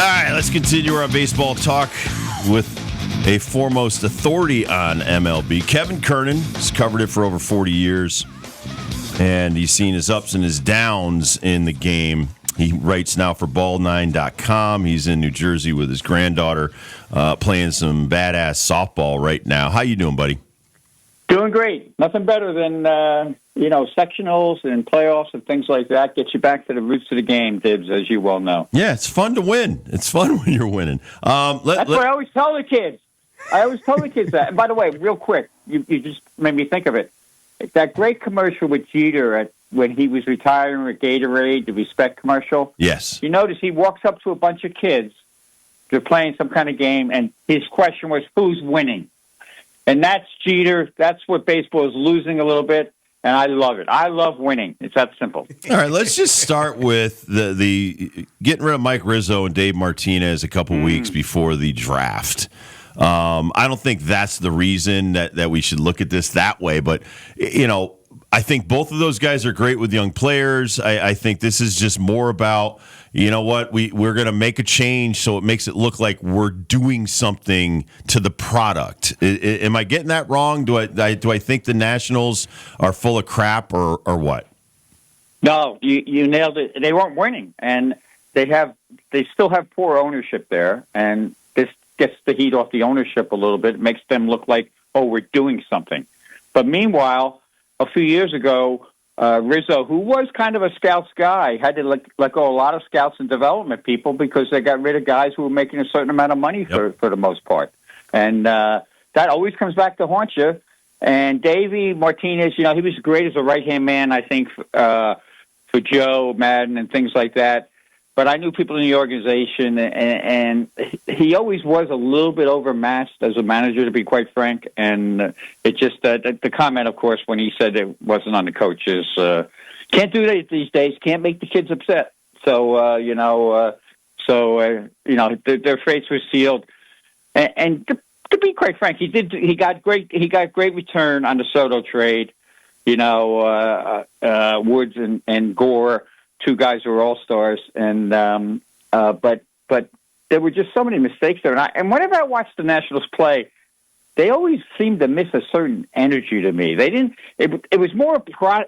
right, let's continue our baseball talk with a foremost authority on MLB. Kevin Kernan has covered it for over 40 years, and he's seen his ups and his downs in the game. He writes now for Ball9.com. He's in New Jersey with his granddaughter playing some badass softball right now. How you doing, buddy? Doing great. Nothing better than, sectionals and playoffs and things like that. Get you back to the roots of the game, Dibs, as you well know. Yeah, it's fun to win. It's fun when you're winning. That's what I always tell the kids. That. And by the way, real quick, you just made me think of it. That great commercial with Jeter when he was retiring with Gatorade, the Respect commercial. Yes. You notice he walks up to a bunch of kids. They're playing some kind of game, and his question was, who's winning? And that's Jeter. That's what baseball is losing a little bit, and I love it. I love winning. It's that simple. All right, let's just start with the getting rid of Mike Rizzo and Dave Martinez a couple weeks before the draft. I don't think that's the reason that we should look at this that way, but, I think both of those guys are great with young players. I think this is just more about, we're going to make a change so it makes it look like we're doing something to the product. Am I getting that wrong? Do I think the Nationals are full of crap or what? No, you nailed it. They weren't winning, and they still have poor ownership there, and this gets the heat off the ownership a little bit. It makes them look like, we're doing something. But meanwhile, a few years ago, Rizzo, who was kind of a scouts guy, had to let go a lot of scouts and development people because they got rid of guys who were making a certain amount of money for the most part. And that always comes back to haunt you. And Davey Martinez, he was great as a right-hand man, I think, for Joe Madden and things like that. But I knew people in the organization, and he always was a little bit overmatched as a manager, to be quite frank. And it just the comment, of course, when he said it wasn't on the coaches, can't do that these days. Can't make the kids upset. So their fates were sealed. And to be quite frank, he got great return on the Soto trade. Woods and Gore. Two guys who were all-stars, and but there were just so many mistakes there. And whenever I watched the Nationals play, they always seemed to miss a certain energy to me. They didn't. It was more.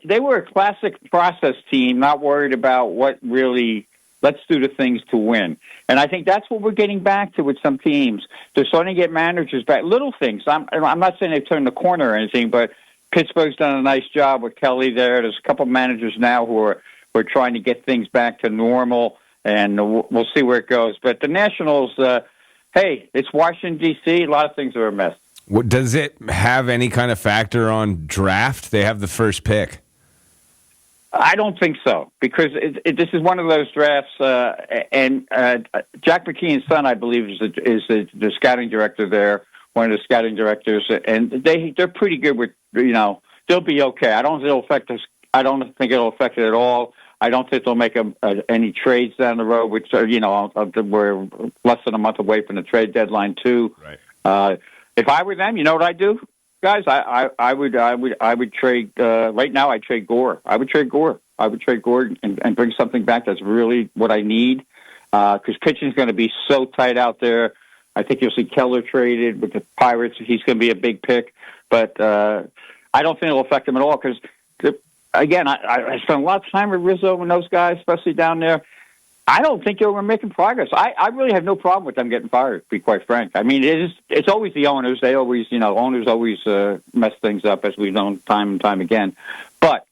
They were a classic process team, not worried about what really. Let's do the things to win. And I think that's what we're getting back to with some teams. They're starting to get managers back. Little things. I'm not saying they've turned the corner or anything, but Pittsburgh's done a nice job with Kelly there. There's a couple of managers now who are. We're trying to get things back to normal, and we'll see where it goes. But the Nationals, it's Washington, D.C. A lot of things are a mess. Does it have any kind of factor on draft? They have the first pick. I don't think so, because this is one of those drafts, and Jack McKeon's son, I believe, is the scouting director there, one of the scouting directors, and they're pretty good with, they'll be okay. I don't think it'll affect us. I don't think it'll affect it at all. I don't think they'll make any trades down the road, which are, we're less than a month away from the trade deadline too. Right. If I were them, you know what I'd do, guys? I would trade. Right now, I'd trade Gore. I would trade Gore and bring something back that's really what I need. Because pitching's going to be so tight out there. I think you'll see Keller traded with the Pirates. He's going to be a big pick, but I don't think it'll affect him at all because. Again, I spent a lot of time with Rizzo and those guys, especially down there. I don't think they were making progress. I really have no problem with them getting fired, to be quite frank. I mean, it's always the owners. They always, owners always mess things up, as we've known time and time again. But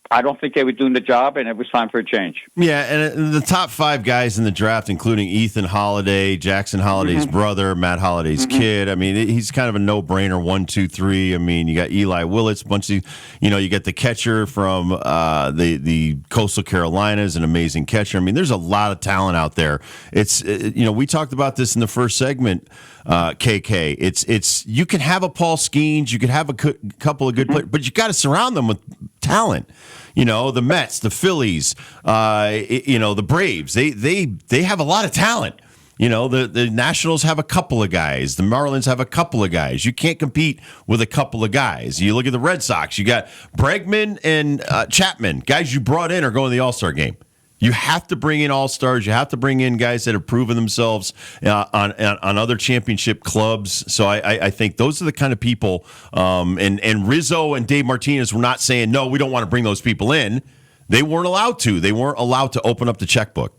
I don't think they were doing the job, and it was time for a change. Yeah, and the top 5 guys in the draft, including Ethan Holiday, Jackson Holiday's brother, Matt Holiday's kid. I mean, he's kind of a no-brainer, 1, 2, 3. I mean, you got Eli Willits, bunch of, you get the catcher from the Coastal Carolinas, an amazing catcher. I mean, there's a lot of talent out there. It's, we talked about this in the first segment, KK. It's you can have a Paul Skeens, you can have a couple of good players, but you got to surround them with talent. The Mets, the Phillies, the Braves, they have a lot of talent. The Nationals have a couple of guys. The Marlins have a couple of guys. You can't compete with a couple of guys. You look at the Red Sox, you got Bregman and Chapman. Guys you brought in are going to the All-Star game. You have to bring in all-stars. You have to bring in guys that have proven themselves on other championship clubs. So I think those are the kind of people. And Rizzo and Dave Martinez were not saying, no, we don't want to bring those people in. They weren't allowed to. They weren't allowed to open up the checkbook.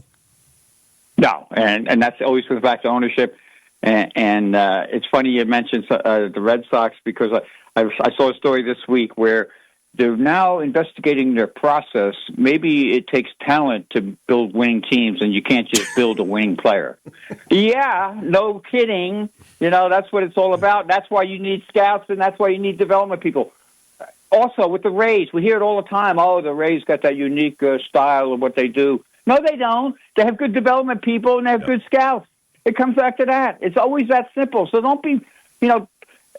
No, and that's always comes back to ownership. And it's funny you mentioned the Red Sox because I saw a story this week where they're now investigating their process. Maybe it takes talent to build winning teams, and you can't just build a winning player. Yeah, no kidding. That's what it's all about. That's why you need scouts, and that's why you need development people. Also, with the Rays, we hear it all the time. Oh, the Rays got that unique style of what they do. No, they don't. They have good development people, and they have good scouts. It comes back to that. It's always that simple. So don't be,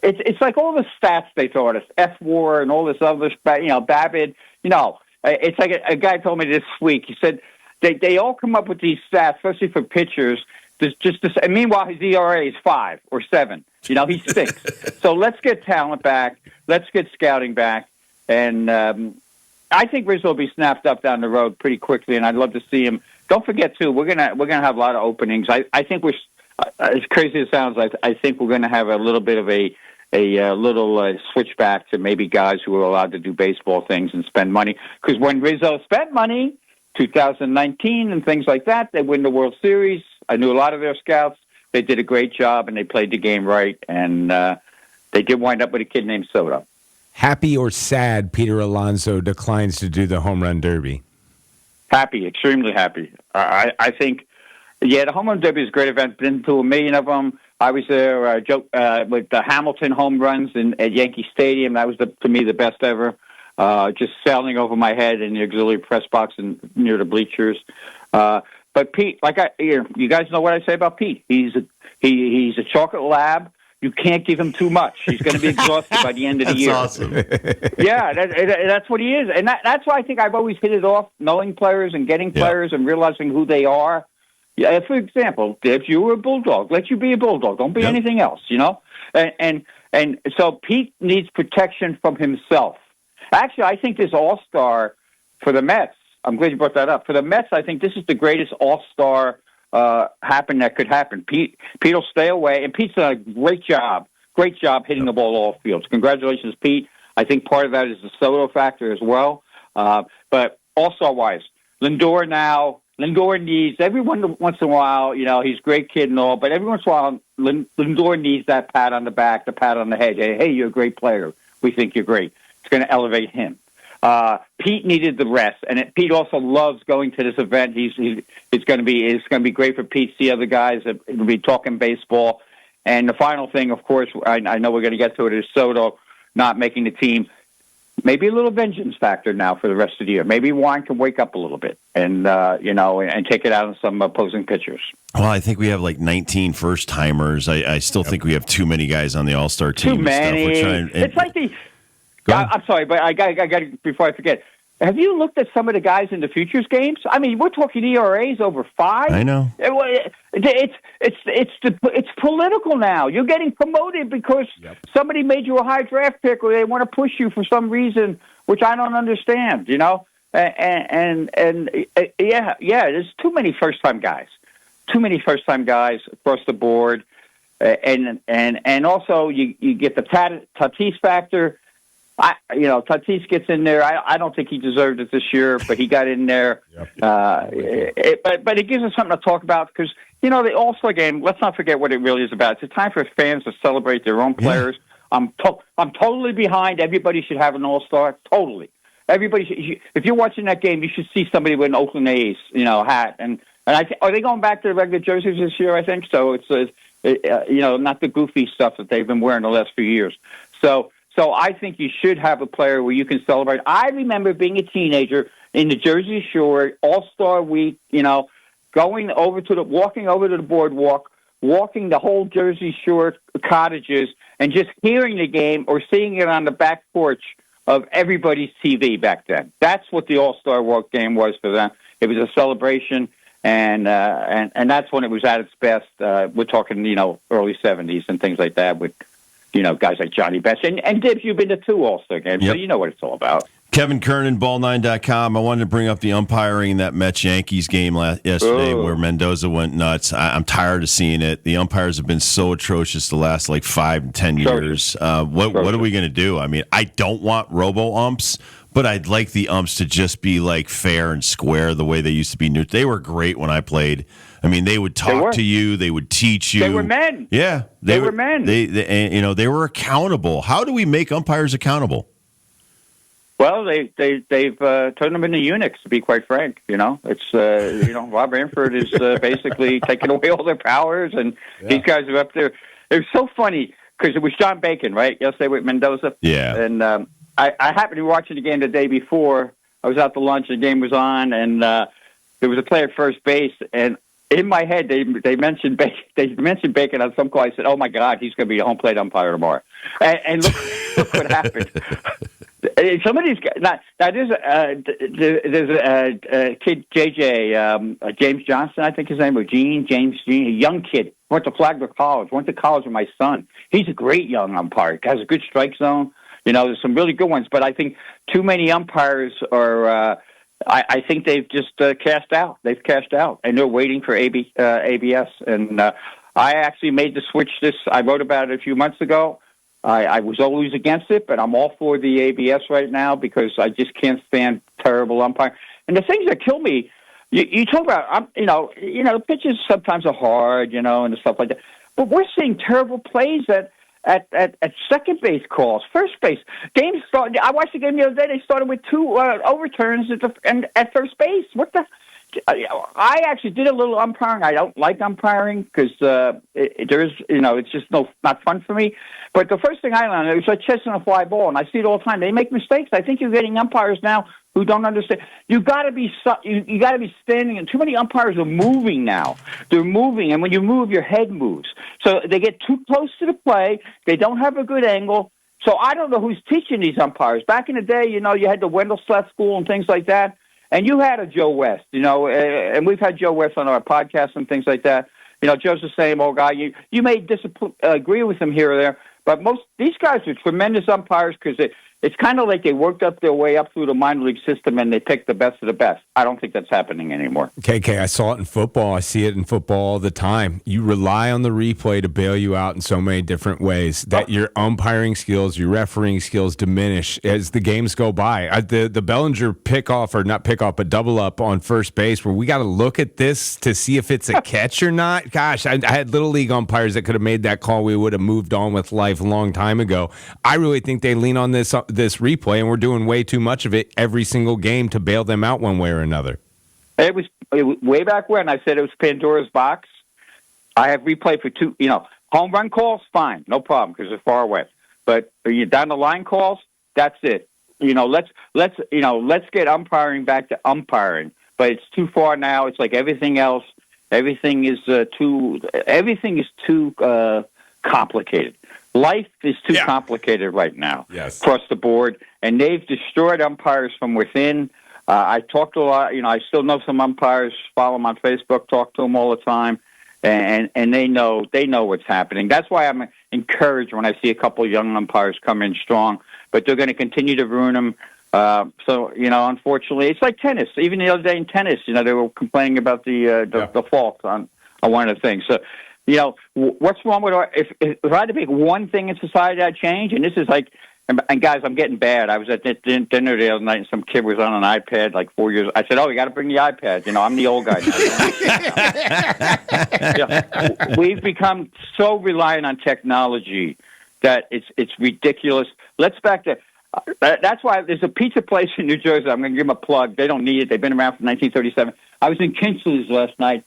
it's like all the stats they throw at us, F-WAR and all this other, Babbitt. It's like a guy told me this week. He said they all come up with these stats, especially for pitchers. And meanwhile, his ERA is 5 or 7. He stinks. So let's get talent back. Let's get scouting back. And I think Rizzo will be snapped up down the road pretty quickly, and I'd love to see him. Don't forget, too, we're gonna have a lot of openings. I think we're as crazy as it sounds. I think we're gonna have a little bit of a little switch back to maybe guys who are allowed to do baseball things and spend money. Because when Rizzo spent money, 2019 and things like that, they win the World Series. I knew a lot of their scouts. They did a great job, and they played the game right. And they did wind up with a kid named Soto. Happy or sad Peter Alonso declines to do the home run derby? Happy, extremely happy. I think, the home run derby is a great event. Been to 1 million of them. I was there with the Hamilton home runs at Yankee Stadium. That was, to me, the best ever. Just sailing over my head in the auxiliary press box and near the bleachers. But Pete, you guys know what I say about Pete. He's a chocolate lab. You can't give him too much. He's going to be exhausted by the end of the year. That's awesome. Yeah, that's what he is. And that's why I think I've always hit it off, knowing players and getting players and realizing who they are. Yeah, for example, if you were a Bulldog, let you be a Bulldog. Don't be anything else, And so Pete needs protection from himself. Actually, I think this all-star for the Mets, I'm glad you brought that up. For the Mets, I think this is the greatest all-star that could happen. Pete will stay away, and Pete's done a great job hitting the ball all fields. Congratulations, Pete. I think part of that is the Soto factor as well. But all-star-wise, Lindor needs, every once in a while, he's a great kid and all, but every once in a while, Lindor needs that pat on the back, the pat on the head. Hey, you're a great player. We think you're great. It's going to elevate him. Pete needed the rest, and Pete also loves going to this event. It's going to be great for Pete to see other guys that will be talking baseball. And the final thing, of course, I know we're going to get to it, is Soto not making the team. Maybe a little vengeance factor now for the rest of the year. Maybe Juan can wake up a little bit and take it out on some opposing pitchers. Well, I think we have 19 first-timers. I still think we have too many guys on the All-Star team. Too many. It's like the... I'm sorry, but I got before I forget. Have you looked at some of the guys in the futures games? I mean, we're talking ERAs over 5. I know. It's political now. You're getting promoted because somebody made you a high draft pick, or they want to push you for some reason, which I don't understand. And there's too many first time guys. Too many first time guys across the board, and also you get the Tatis factor. Tatis gets in there. I don't think he deserved it this year, but he got in there. But it gives us something to talk about because, the All-Star game, let's not forget what it really is about. It's a time for fans to celebrate their own players. I'm totally behind. Everybody should have an All-Star. Totally. Everybody if you're watching that game, you should see somebody with an Oakland A's, hat. And are they going back to the regular jerseys this year, I think? So it's not the goofy stuff that they've been wearing the last few years. So I think you should have a player where you can celebrate. I remember being a teenager in the Jersey Shore, All-Star Week, walking over to the boardwalk, walking the whole Jersey Shore cottages, and just hearing the game or seeing it on the back porch of everybody's TV back then. That's what the All-Star Walk game was for them. It was a celebration, and that's when it was at its best. We're talking, early 70s and things like that with guys like Johnny Bench. And Dibs, you've been to 2 All-Star games, so you know what it's all about. Kevin Kernan, ball9.com. I wanted to bring up the umpiring in that Mets-Yankees game yesterday where Mendoza went nuts. I'm tired of seeing it. The umpires have been so atrocious the last 5 and 10 years. What are we going to do? I mean, I don't want robo-umps, but I'd like the umps to just be fair and square the way they used to be. They were great when I played. I mean, they would talk to you. They would teach you. They were men. Yeah. They were men. They were accountable. How do we make umpires accountable? Well, they've turned them into eunuchs, to be quite frank. It's Rob Manfred is basically taking away all their powers, and these guys are up there. It was so funny because it was John Bacon, right? Yesterday with Mendoza. Yeah. And I happened to be watching the game the day before. I was out to lunch. The game was on, and there was a player at first base, and in my head they mentioned Bacon. They mentioned Bacon on some call. I said, "Oh my God, he's going to be a home plate umpire tomorrow." And look what happened. Some of these guys. Now there's a kid, JJ, James Johnson, I think his name was James Jean, a young kid, went to Flagler College, went to college with my son. He's a great young umpire, has a good strike zone. There's some really good ones, but I think too many umpires are. I think they've just cashed out. They've cashed out, and they're waiting for ABS. And I actually made the switch. I wrote about it a few months ago. I was always against it, but I'm all for the ABS right now because I just can't stand terrible umpiring. And the things that kill me, you talk about, the pitches sometimes are hard, and stuff like that. But we're seeing terrible plays at second base calls, first base. Games started. I watched the game the other day. They started with 2 overturns at first base. What the? I actually did a little umpiring. I don't like umpiring because it's just not fun for me. But the first thing I learned, it was like chasing a fly ball, and I see it all the time. They make mistakes. I think you're getting umpires now who don't understand. You got to be standing, and too many umpires are moving now. They're moving, and when you move, your head moves. So they get too close to the play. They don't have a good angle. So I don't know who's teaching these umpires. Back in the day, you had the Wendell Sleth School and things like that. And you had a Joe West, and we've had Joe West on our podcast and things like that. Joe's the same old guy. You may agree with him here or there, but these guys are tremendous umpires because it's kind of like they worked up their way up through the minor league system and they picked the best of the best. I don't think that's happening anymore. KK, I saw it in football. I see it in football all the time. You rely on the replay to bail you out in so many different ways that your umpiring skills, your refereeing skills diminish as the games go by. The Bellinger pickoff, or not pickoff, but double up on first base where we got to look at this to see if it's a catch or not. Gosh, I had Little League umpires that could have made that call. We would have moved on with life a long time ago. I really think they lean on this replay, and we're doing way too much of it every single game to bail them out one way or another. It was way back when I said it was Pandora's box. I have replay for 2, home run calls, fine, no problem because they're far away. But you down the line calls, that's it. Let's get umpiring back to umpiring. But it's too far now. It's like everything else. Everything is too complicated. Life is too complicated right now across the board, and they've destroyed umpires from within. I talk to a lot. I still know some umpires, follow them on Facebook, talk to them all the time, and they know what's happening. That's why I'm encouraged when I see a couple of young umpires come in strong, but they're going to continue to ruin them. Unfortunately, it's like tennis. Even the other day in tennis, they were complaining about the fault on one of the things. So. What's wrong with if I had to pick one thing in society I'd change, and this is like, and guys, I'm getting bad. I was at dinner the other night, and some kid was on an iPad, like 4 years. I said, "Oh, you got to bring the iPad." I'm the old guy now. We've become so reliant on technology that it's ridiculous. Let's back to. That's why there's a pizza place in New Jersey. I'm going to give them a plug. They don't need it. They've been around from 1937. I was in Kinsley's last night.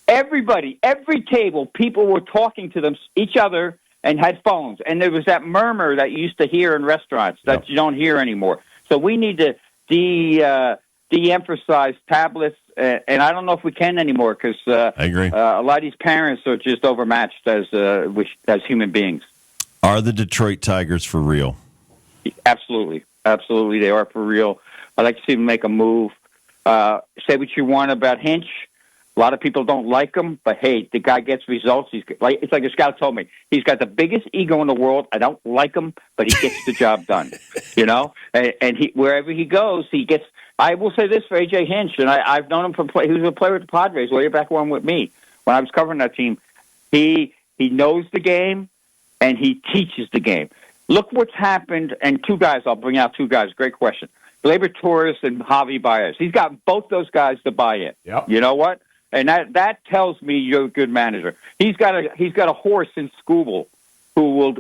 Everybody, every table, people were talking to each other and had phones. And there was that murmur that you used to hear in restaurants that you don't hear anymore. So we need to de-emphasize tablets. And I don't know if we can anymore because I agree. A lot of these parents are just overmatched as human beings. Are the Detroit Tigers for real? Absolutely. Absolutely, they are for real. I'd like to see them make a move. Say what you want about Hinch. A lot of people don't like him, but hey, the guy gets results. It's like a scout told me. He's got the biggest ego in the world. I don't like him, but he gets the job done. You know, and he wherever he goes, he gets. I will say this for AJ Hinch, and I've known him from play. He was a player with the Padres way back with me when I was covering that team. He knows the game, and he teaches the game. Look what's happened, and I'll bring out two guys. Great question. Gleyber Torres and Javi Baez. He's got both those guys to buy in. Yep. You know what? And that tells me you're a good manager. He's got a horse in Scooble who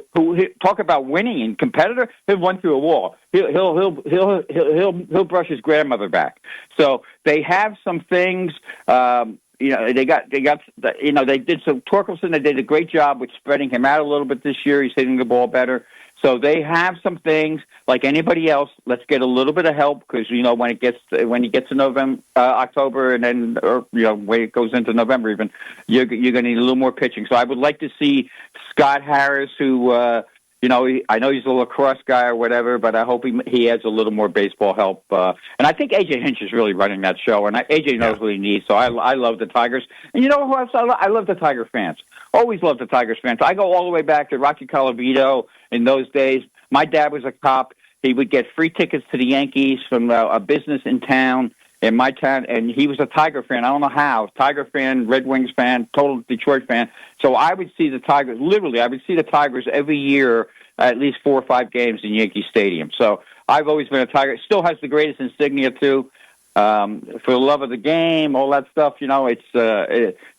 talk about winning and competitor. He'll run through a wall. He'll brush his grandmother back. So they have some things. They did some Torkelson. They did a great job with spreading him out a little bit this year. He's hitting the ball better. So they have some things like anybody else. Let's get a little bit of help because when he gets to November, October, and then when it goes into November, even you're going to need a little more pitching. So I would like to see Scott Harris, who I know he's a lacrosse guy or whatever, but I hope he adds a little more baseball help. And I think AJ Hinch is really running that show, and AJ knows what he needs. So I love the Tigers, and you know who else I love the Tiger fans. Always loved the Tigers fans. I go all the way back to Rocky Colavito in those days. My dad was a cop. He would get free tickets to the Yankees from a business in town, in my town, and he was a Tiger fan. I don't know how. Tiger fan, Red Wings fan, total Detroit fan. So I would see the Tigers, literally, I would see the Tigers every year, at least 4 or 5 games in Yankee Stadium. So I've always been a Tiger. Still has the greatest insignia, too. For the love of the game, all that stuff,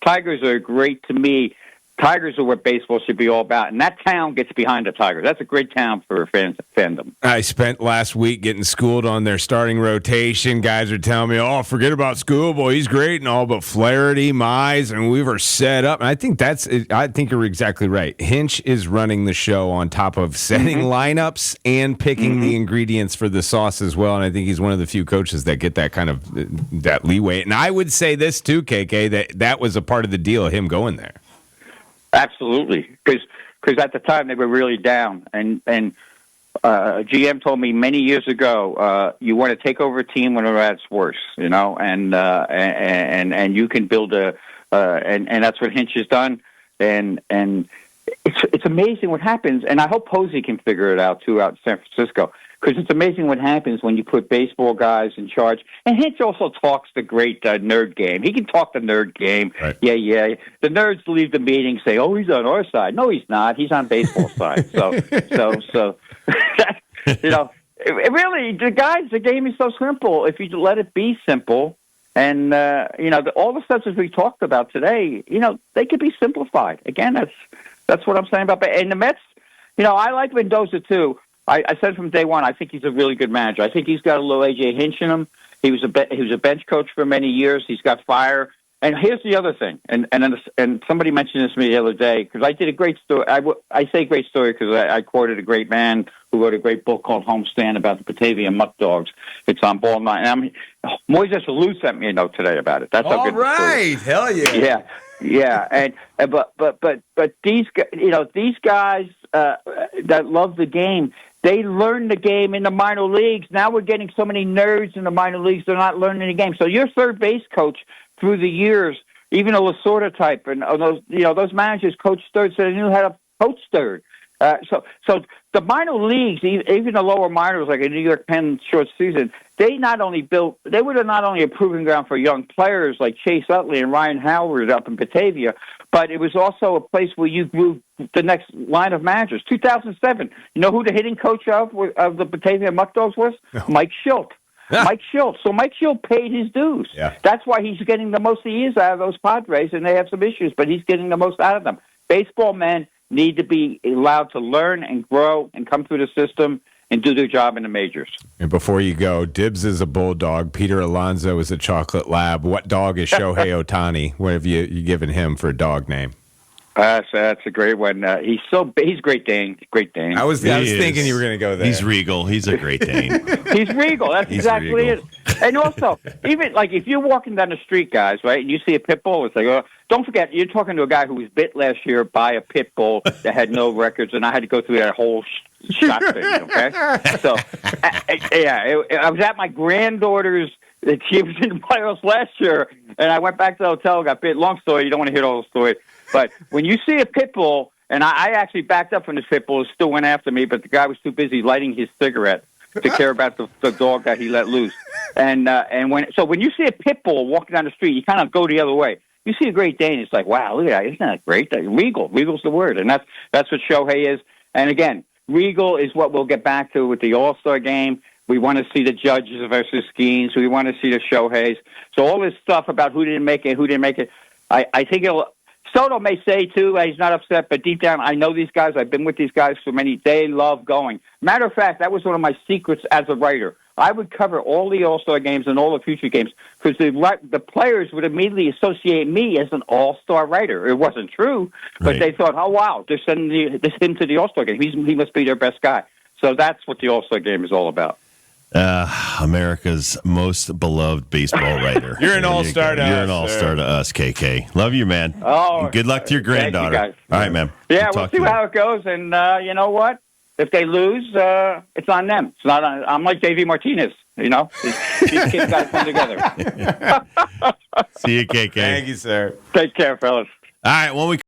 Tigers are great to me. Tigers are what baseball should be all about, and that town gets behind the Tigers. That's a great town for fandom. I spent last week getting schooled on their starting rotation. Guys are telling me, "Oh, forget about Schoolboy. He's great and all, but Flaherty, Mize, and we were set up." And I think you're exactly right. Hinch is running the show on top of setting lineups and picking the ingredients for the sauce as well. And I think he's one of the few coaches that get that kind of that leeway. And I would say this too, KK, that was a part of the deal, him going there. Absolutely, because at the time they were really down, and GM told me many years ago, you want to take over a team when they're at its worst, and you can build and that's what Hinch has done, and it's amazing what happens, and I hope Posey can figure it out too out in San Francisco. Because it's amazing what happens when you put baseball guys in charge. And Hinch also talks the great nerd game. He can talk the nerd game. Right. Yeah. The nerds leave the meeting, say, "Oh, he's on our side." No, he's not. He's on baseball side. So really, the game is so simple. If you let it be simple, and all the stuff that we talked about today, they could be simplified. Again, that's what I'm saying about. And the Mets, I like Mendoza too. I said from day one, I think he's a really good manager. I think he's got a little AJ Hinch in him. He was a bench coach for many years. He's got fire. And here's the other thing. And somebody mentioned this to me the other day because I did a great story. I say great story because I quoted a great man who wrote a great book called Homestand about the Batavia Muck Dogs. It's on Ball 9. Moises Alou sent me a note today about it. That's how good the story is. Hell yeah. Yeah, but these guys that love the game, they learn the game in the minor leagues. Now we're getting so many nerds in the minor leagues; they're not learning the game. So your third base coach through the years, even a Lasorda type, and those managers coach third, so they knew how to coach third. So the minor leagues, even the lower minors, like a New York Penn short season, they were not only a proving ground for young players like Chase Utley and Ryan Howard up in Batavia, but it was also a place where you grew the next line of managers. 2007, you know who the hitting coach of the Batavia Muck Dogs was? No. Mike Schilt. Mike Schilt. So Mike Schilt paid his dues. Yeah. That's why he's getting the most he is out of those Padres, and they have some issues, but he's getting the most out of them. Baseball men need to be allowed to learn and grow and come through the system and do their job in the majors. And before you go, Dibbs is a bulldog. Peter Alonso is a chocolate lab. What dog is Shohei Ohtani? What have you given him for a dog name? That's a great one. He's Great Dane. Great Dane. I was thinking you were going to go there. He's regal. He's a Great Dane. He's regal. That's exactly it. And also, even like if you're walking down the street, guys, right, and you see a pit bull, it's like, don't forget, you're talking to a guy who was bit last year by a pit bull that had no records, and I had to go through that whole shot thing. Okay, so I was at my granddaughter's He was in the playoffs last year, and I went back to the hotel, got bit. Long story. You don't want to hear the whole story. But when you see a pit bull, and I actually backed up from this pit bull, it still went after me, but the guy was too busy lighting his cigarette to care about the dog that he let loose. And when you see a pit bull walking down the street, you kind of go the other way. You see a Great Dane, it's like, wow, look at that. Isn't that great? Regal. Regal's the word. And that's what Shohei is. And again, Regal is what we'll get back to with the All-Star game. We want to see the Judges versus Skeens. We want to see the Shoheis. So all this stuff about who didn't make it, I think Soto may say, too, he's not upset, but deep down, I know these guys. I've been with these guys for they love going. Matter of fact, that was one of my secrets as a writer. I would cover all the All-Star games and all the future games because the players would immediately associate me as an All-Star writer. It wasn't true, but They thought, oh, wow, they're sending him to the All-Star game. He must be their best guy. So that's what the All-Star game is all about. America's most beloved baseball writer. You're an all-star to us. You're an all-star to us, KK. Love you, man. Oh, and good luck to your granddaughter. Thank you, guys. All right, man. Yeah, we'll see how it goes. And you know what? If they lose, it's on them. It's not on. I'm like J.V. Martinez. You know, these kids got to come together. See you, KK. Thank you, sir. Take care, fellas. All right, when we